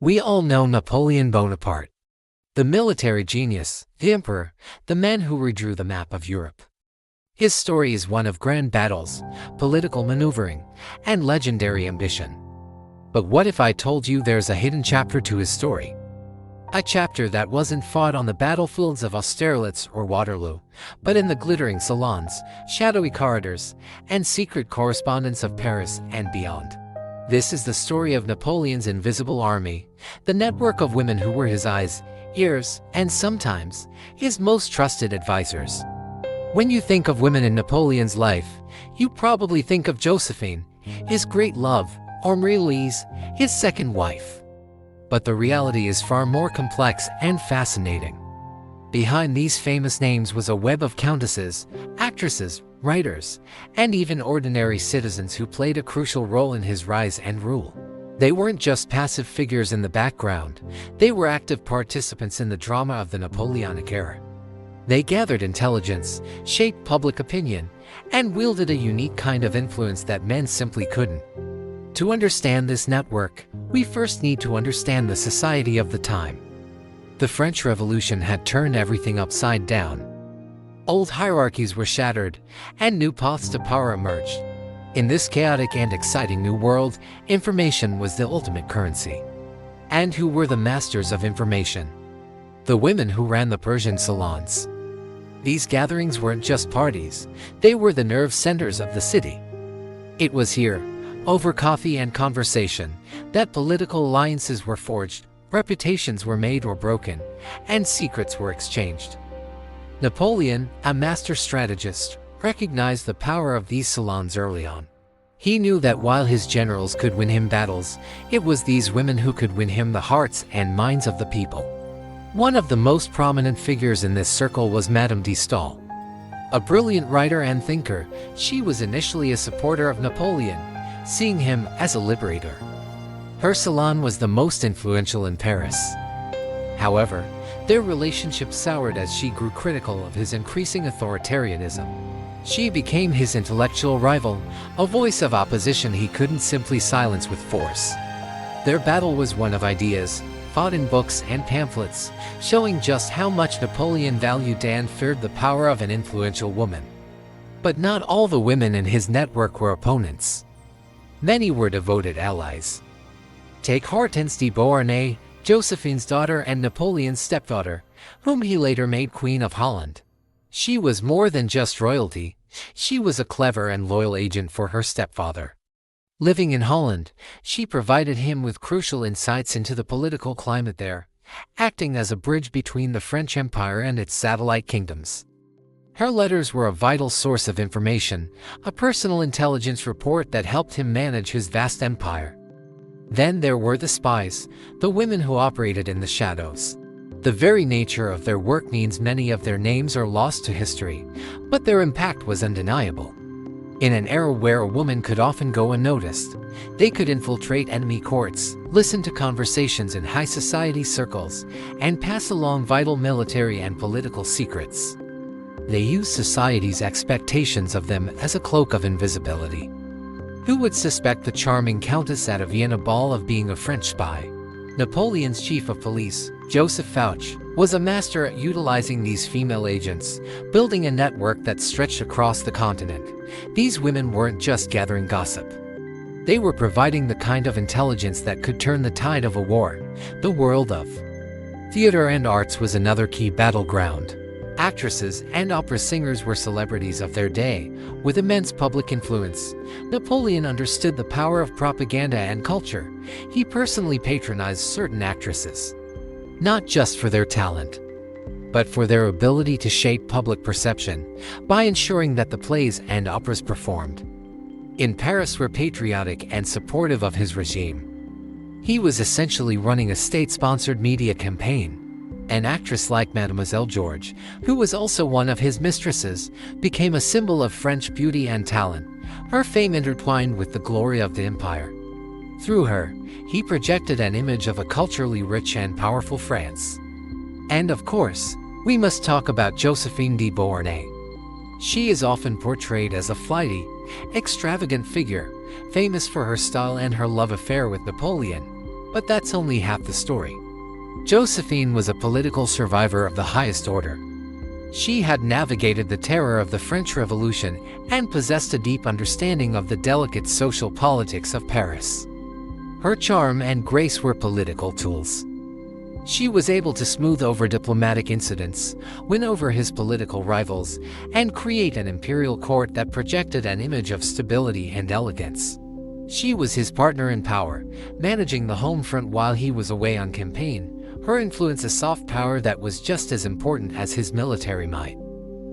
We all know Napoleon Bonaparte, the military genius, the emperor, the man who redrew the map of Europe. His story is one of grand battles, political maneuvering, and legendary ambition. But what if I told you there's a hidden chapter to his story? A chapter that wasn't fought on the battlefields of Austerlitz or Waterloo, but in the glittering salons, shadowy corridors, and secret correspondence of Paris and beyond. This is the story of Napoleon's invisible army, the network of women who were his eyes, ears, and sometimes, his most trusted advisors. When you think of women in Napoleon's life, you probably think of Josephine, his great love, or Marie-Louise, his second wife. But the reality is far more complex and fascinating. Behind these famous names was a web of countesses, actresses, writers, and even ordinary citizens who played a crucial role in his rise and rule. They weren't just passive figures in the background, they were active participants in the drama of the Napoleonic era. They gathered intelligence, shaped public opinion, and wielded a unique kind of influence that men simply couldn't. To understand this network, we first need to understand the society of the time. The French Revolution had turned everything upside down. Old hierarchies were shattered, and new paths to power emerged. In this chaotic and exciting new world, information was the ultimate currency. And who were the masters of information? The women who ran the Persian salons. These gatherings weren't just parties, they were the nerve centers of the city. It was here, over coffee and conversation, that political alliances were forged, reputations were made or broken, and secrets were exchanged. Napoleon, a master strategist, recognized the power of these salons early on. He knew that while his generals could win him battles, it was these women who could win him the hearts and minds of the people. One of the most prominent figures in this circle was Madame de Staël. A brilliant writer and thinker, she was initially a supporter of Napoleon, seeing him as a liberator. Her salon was the most influential in Paris. However, their relationship soured as she grew critical of his increasing authoritarianism. She became his intellectual rival, a voice of opposition he couldn't simply silence with force. Their battle was one of ideas, fought in books and pamphlets, showing just how much Napoleon valued and feared the power of an influential woman. But not all the women in his network were opponents. Many were devoted allies. Take Hortense de Beauharnais, Josephine's daughter and Napoleon's stepdaughter, whom he later made Queen of Holland. She was more than just royalty, she was a clever and loyal agent for her stepfather. Living in Holland, she provided him with crucial insights into the political climate there, acting as a bridge between the French Empire and its satellite kingdoms. Her letters were a vital source of information, a personal intelligence report that helped him manage his vast empire. Then there were the spies, the women who operated in the shadows. The very nature of their work means many of their names are lost to history, but their impact was undeniable. In an era where a woman could often go unnoticed, they could infiltrate enemy courts, listen to conversations in high society circles, and pass along vital military and political secrets. They used society's expectations of them as a cloak of invisibility. Who would suspect the charming Countess at a Vienna ball of being a French spy? Napoleon's chief of police, Joseph Fouché, was a master at utilizing these female agents, building a network that stretched across the continent. These women weren't just gathering gossip. They were providing the kind of intelligence that could turn the tide of a war. The world of theater and arts was another key battleground. Actresses and opera singers were celebrities of their day, with immense public influence. Napoleon understood the power of propaganda and culture. He personally patronized certain actresses, not just for their talent, but for their ability to shape public perception by ensuring that the plays and operas performed in Paris were patriotic and supportive of his regime. He was essentially running a state-sponsored media campaign. An actress like Mademoiselle George, who was also one of his mistresses, became a symbol of French beauty and talent, her fame intertwined with the glory of the empire. Through her, he projected an image of a culturally rich and powerful France. And of course, we must talk about Josephine de Beauharnais. She is often portrayed as a flighty, extravagant figure, famous for her style and her love affair with Napoleon. But that's only half the story. Josephine was a political survivor of the highest order. She had navigated the terror of the French Revolution and possessed a deep understanding of the delicate social politics of Paris. Her charm and grace were political tools. She was able to smooth over diplomatic incidents, win over his political rivals, and create an imperial court that projected an image of stability and elegance. She was his partner in power, managing the home front while he was away on campaign, her influence a soft power that was just as important as his military might.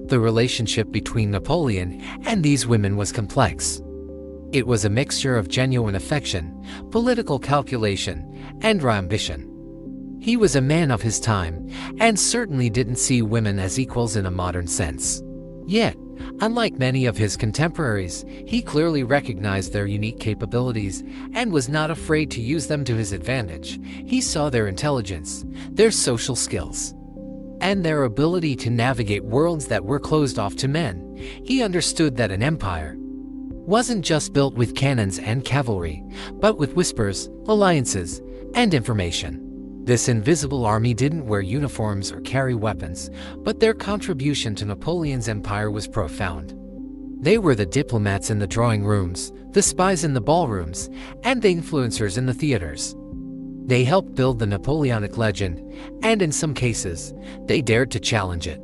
The relationship between Napoleon and these women was complex. It was a mixture of genuine affection, political calculation, and ambition. He was a man of his time, and certainly didn't see women as equals in a modern sense. Yet, unlike many of his contemporaries, he clearly recognized their unique capabilities and was not afraid to use them to his advantage. He saw their intelligence, their social skills, and their ability to navigate worlds that were closed off to men. He understood that an empire wasn't just built with cannons and cavalry, but with whispers, alliances, and information. This invisible army didn't wear uniforms or carry weapons, but their contribution to Napoleon's empire was profound. They were the diplomats in the drawing rooms, the spies in the ballrooms, and the influencers in the theaters. They helped build the Napoleonic legend, and in some cases, they dared to challenge it.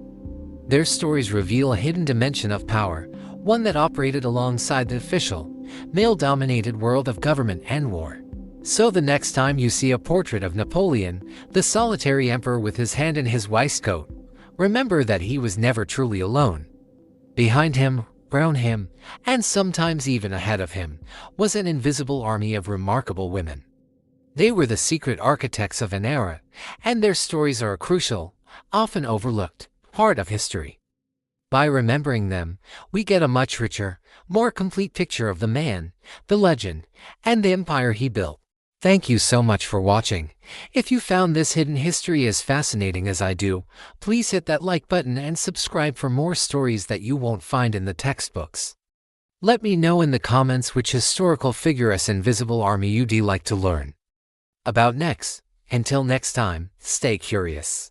Their stories reveal a hidden dimension of power, one that operated alongside the official, male-dominated world of government and war. So the next time you see a portrait of Napoleon, the solitary emperor with his hand in his waistcoat, remember that he was never truly alone. Behind him, around him, and sometimes even ahead of him, was an invisible army of remarkable women. They were the secret architects of an era, and their stories are a crucial, often overlooked, part of history. By remembering them, we get a much richer, more complete picture of the man, the legend, and the empire he built. Thank you so much for watching. If you found this hidden history as fascinating as I do, please hit that like button and subscribe for more stories that you won't find in the textbooks. Let me know in the comments which historical figure as invisible army you'd like to learn about next. Until next time, stay curious.